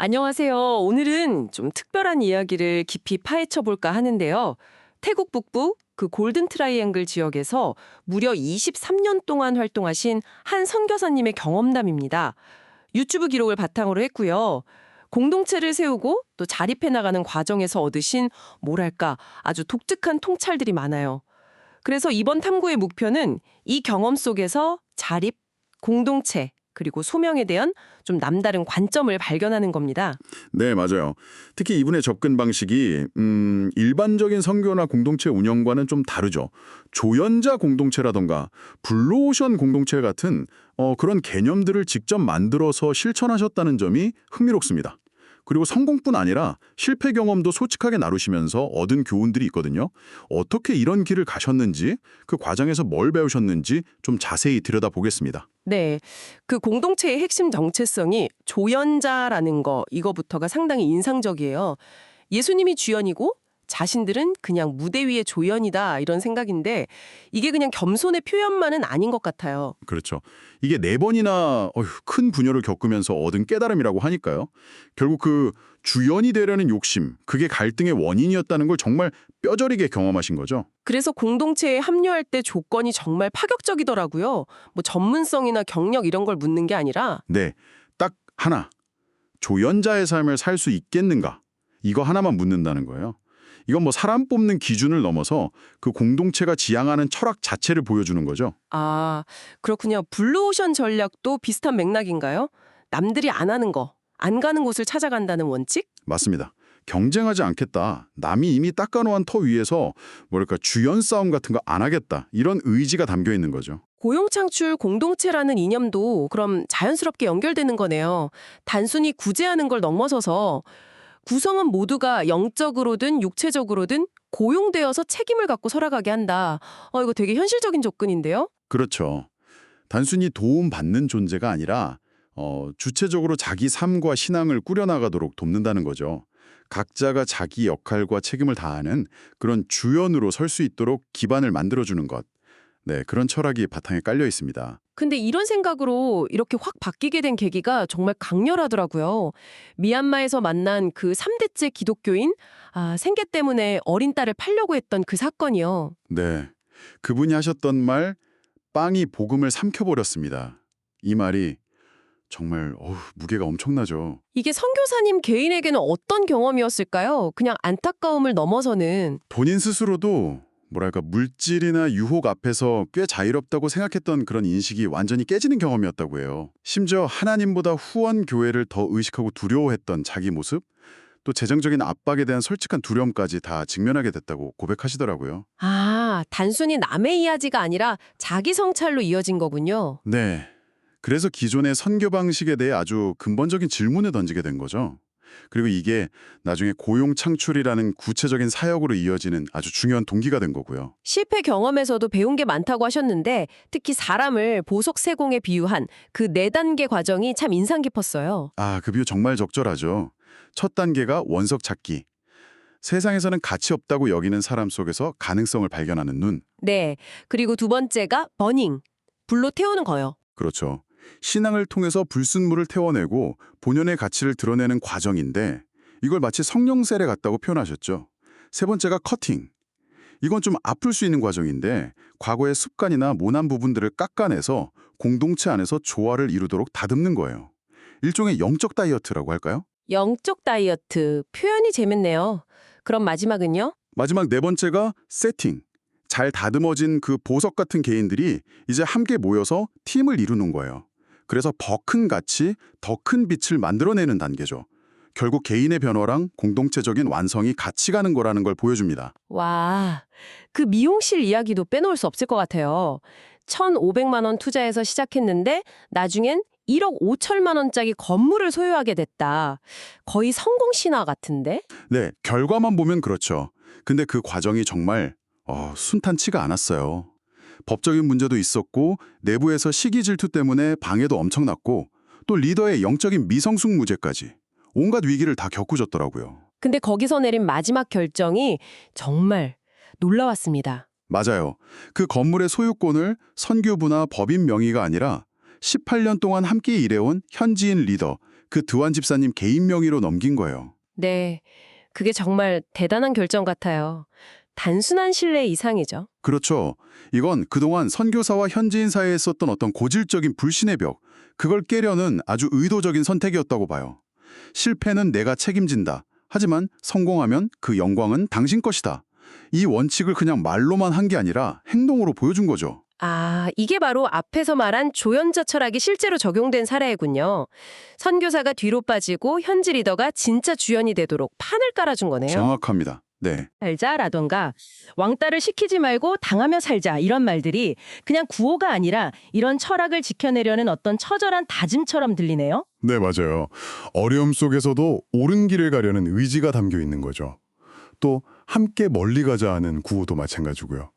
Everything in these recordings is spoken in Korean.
안녕하세요. 오늘은 좀 특별한 이야기를 깊이 파헤쳐 볼까 하는데요. 태국 북부 그 골든 트라이앵글 지역에서 무려 23년 동안 활동하신 한 선교사님의 경험담입니다. 유튜브 기록을 바탕으로 했고요. 공동체를 세우고 또 자립해 나가는 과정에서 얻으신 뭐랄까 아주 독특한 통찰들이 많아요. 그래서 이번 탐구의 목표는 이 경험 속에서 자립, 공동체, 그리고 소명에 대한 좀 남다른 관점을 발견하는 겁니다. 네, 맞아요. 특히 이분의 접근 방식이 일반적인 선교나 공동체 운영과는 좀 다르죠. 조연자 공동체라던가 블루오션 공동체 같은 그런 개념들을 직접 만들어서 실천하셨다는 점이 흥미롭습니다. 그리고 성공뿐 아니라 실패 경험도 솔직하게 나누시면서 얻은 교훈들이 있거든요. 어떻게 이런 길을 가셨는지, 그 과정에서 뭘 배우셨는지 좀 자세히 들여다보겠습니다. 네. 그 공동체의 핵심 정체성이 조연자라는 거, 이거부터가 상당히 인상적이에요. 예수님이 주연이고 자신들은 그냥 무대 위의 조연이다, 이런 생각인데 이게 그냥 겸손의 표현만은 아닌 것 같아요. 그렇죠. 이게 네 번이나 큰 분열을 겪으면서 얻은 깨달음이라고 하니까요. 결국 그 주연이 되려는 욕심, 그게 갈등의 원인이었다는 걸 정말 뼈저리게 경험하신 거죠. 그래서 공동체에 합류할 때 조건이 정말 파격적이더라고요. 뭐 전문성이나 경력 이런 걸 묻는 게 아니라 네, 딱 하나. 조연자의 삶을 살 수 있겠는가? 이거 하나만 묻는다는 거예요. 이건 뭐 사람 뽑는 기준을 넘어서 그 공동체가 지향하는 철학 자체를 보여주는 거죠. 아, 그렇군요. 블루오션 전략도 비슷한 맥락인가요? 남들이 안 하는 거, 안 가는 곳을 찾아간다는 원칙? 맞습니다. 경쟁하지 않겠다. 남이 이미 닦아놓은 터 위에서 뭐랄까 주연 싸움 같은 거 안 하겠다. 이런 의지가 담겨 있는 거죠. 고용창출 공동체라는 이념도 그럼 자연스럽게 연결되는 거네요. 단순히 구제하는 걸 넘어서서 구성원 모두가 영적으로든 육체적으로든 고용되어서 책임을 갖고 살아가게 한다. 이거 되게 현실적인 접근인데요? 그렇죠. 단순히 도움받는 존재가 아니라 주체적으로 자기 삶과 신앙을 꾸려나가도록 돕는다는 거죠. 각자가 자기 역할과 책임을 다하는 그런 주연으로 설 수 있도록 기반을 만들어주는 것. 네, 그런 철학이 바탕에 깔려 있습니다. 근데 이런 생각으로 이렇게 확 바뀌게 된 계기가 정말 강렬하더라고요. 미얀마에서 만난 그 3대째 기독교인, 생계 때문에 어린 딸을 팔려고 했던 그 사건이요. 네, 그분이 하셨던 말, 빵이 복음을 삼켜버렸습니다. 이 말이 정말 무게가 엄청나죠. 이게 선교사님 개인에게는 어떤 경험이었을까요? 그냥 안타까움을 넘어서는. 본인 스스로도 뭐랄까 물질이나 유혹 앞에서 꽤 자유롭다고 생각했던 그런 인식이 완전히 깨지는 경험이었다고 해요. 심지어 하나님보다 후원 교회를 더 의식하고 두려워했던 자기 모습, 또 재정적인 압박에 대한 솔직한 두려움까지 다 직면하게 됐다고 고백하시더라고요. 단순히 남의 이야기가 아니라 자기 성찰로 이어진 거군요. 네. 그래서 기존의 선교 방식에 대해 아주 근본적인 질문을 던지게 된 거죠. 그리고 이게 나중에 고용 창출이라는 구체적인 사역으로 이어지는 아주 중요한 동기가 된 거고요. 실패 경험에서도 배운 게 많다고 하셨는데 특히 사람을 보석 세공에 비유한 그 네 단계 과정이 참 인상 깊었어요. 그 비유 정말 적절하죠. 첫 단계가 원석 찾기. 세상에서는 가치 없다고 여기는 사람 속에서 가능성을 발견하는 눈. 네. 그리고 두 번째가 버닝. 불로 태우는 거요. 그렇죠. 신앙을 통해서 불순물을 태워내고 본연의 가치를 드러내는 과정인데 이걸 마치 성령 세례 같다고 표현하셨죠. 세 번째가 커팅. 이건 좀 아플 수 있는 과정인데 과거의 습관이나 모난 부분들을 깎아내서 공동체 안에서 조화를 이루도록 다듬는 거예요. 일종의 영적 다이어트라고 할까요? 영적 다이어트. 표현이 재밌네요. 그럼 마지막은요? 마지막 네 번째가 세팅. 잘 다듬어진 그 보석 같은 개인들이 이제 함께 모여서 팀을 이루는 거예요. 그래서 더 큰 가치, 더 큰 빛을 만들어내는 단계죠. 결국 개인의 변화랑 공동체적인 완성이 같이 가는 거라는 걸 보여줍니다. 와, 그 미용실 이야기도 빼놓을 수 없을 것 같아요. 1,500만 원 투자해서 시작했는데 나중엔 1억 5천만 원짜리 건물을 소유하게 됐다. 거의 성공 신화 같은데? 네, 결과만 보면 그렇죠. 근데 그 과정이 정말 순탄치가 않았어요. 법적인 문제도 있었고 내부에서 시기 질투 때문에 방해도 엄청났고 또 리더의 영적인 미성숙 무죄까지 온갖 위기를 다 겪으셨더라고요. 근데 거기서 내린 마지막 결정이 정말 놀라웠습니다. 맞아요. 그 건물의 소유권을 선교부나 법인 명의가 아니라 18년 동안 함께 일해온 현지인 리더, 그 드완 집사님 개인 명의로 넘긴 거예요. 네, 그게 정말 대단한 결정 같아요. 단순한 신뢰 이상이죠. 그렇죠. 이건 그동안 선교사와 현지인 사이에 있었던 어떤 고질적인 불신의 벽, 그걸 깨려는 아주 의도적인 선택이었다고 봐요. 실패는 내가 책임진다. 하지만 성공하면 그 영광은 당신 것이다. 이 원칙을 그냥 말로만 한 게 아니라 행동으로 보여준 거죠. 아, 이게 바로 앞에서 말한 조연자 철학이 실제로 적용된 사례군요. 선교사가 뒤로 빠지고 현지 리더가 진짜 주연이 되도록 판을 깔아준 거네요. 정확합니다. 네. 살자라던가 왕따를 시키지 말고 당하며 살자 이런 말들이 그냥 구호가 아니라 이런 철학을 지켜내려는 어떤 처절한 다짐처럼 들리네요. 네, 맞아요. 어려움 속에서도 옳은 길을 가려는 의지가 담겨 있는 거죠. 또 함께 멀리 가자 하는 구호도 마찬가지고요.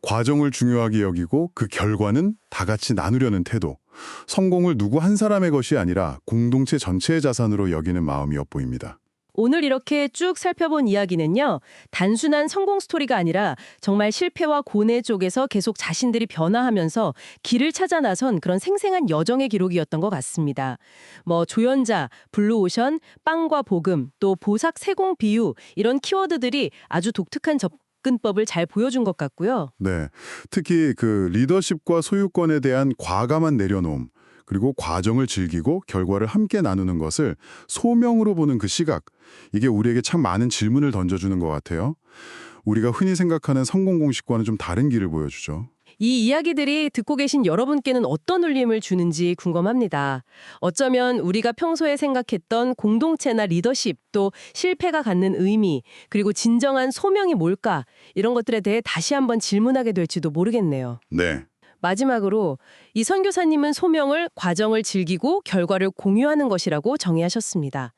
과정을 중요하게 여기고 그 결과는 다 같이 나누려는 태도. 성공을 누구 한 사람의 것이 아니라 공동체 전체의 자산으로 여기는 마음이 엿보입니다. 오늘 이렇게 쭉 살펴본 이야기는요. 단순한 성공 스토리가 아니라 정말 실패와 고뇌 쪽에서 계속 자신들이 변화하면서 길을 찾아 나선 그런 생생한 여정의 기록이었던 것 같습니다. 뭐 조연자, 블루오션, 빵과 복음, 또 보삭 세공 비유 이런 키워드들이 아주 독특한 접근법을 잘 보여준 것 같고요. 네, 특히 그 리더십과 소유권에 대한 과감한 내려놓음, 그리고 과정을 즐기고 결과를 함께 나누는 것을 소명으로 보는 그 시각, 이게 우리에게 참 많은 질문을 던져주는 것 같아요. 우리가 흔히 생각하는 성공 공식과는 좀 다른 길을 보여주죠. 이 이야기들이 듣고 계신 여러분께는 어떤 울림을 주는지 궁금합니다. 어쩌면 우리가 평소에 생각했던 공동체나 리더십, 또 실패가 갖는 의미, 그리고 진정한 소명이 뭘까 이런 것들에 대해 다시 한번 질문하게 될지도 모르겠네요. 네. 마지막으로 이 선교사님은 소명을 과정을 즐기고 결과를 공유하는 것이라고 정의하셨습니다.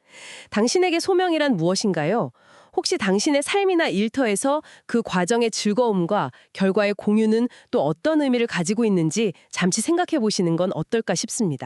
당신에게 소명이란 무엇인가요? 혹시 당신의 삶이나 일터에서 그 과정의 즐거움과 결과의 공유는 또 어떤 의미를 가지고 있는지 잠시 생각해 보시는 건 어떨까 싶습니다.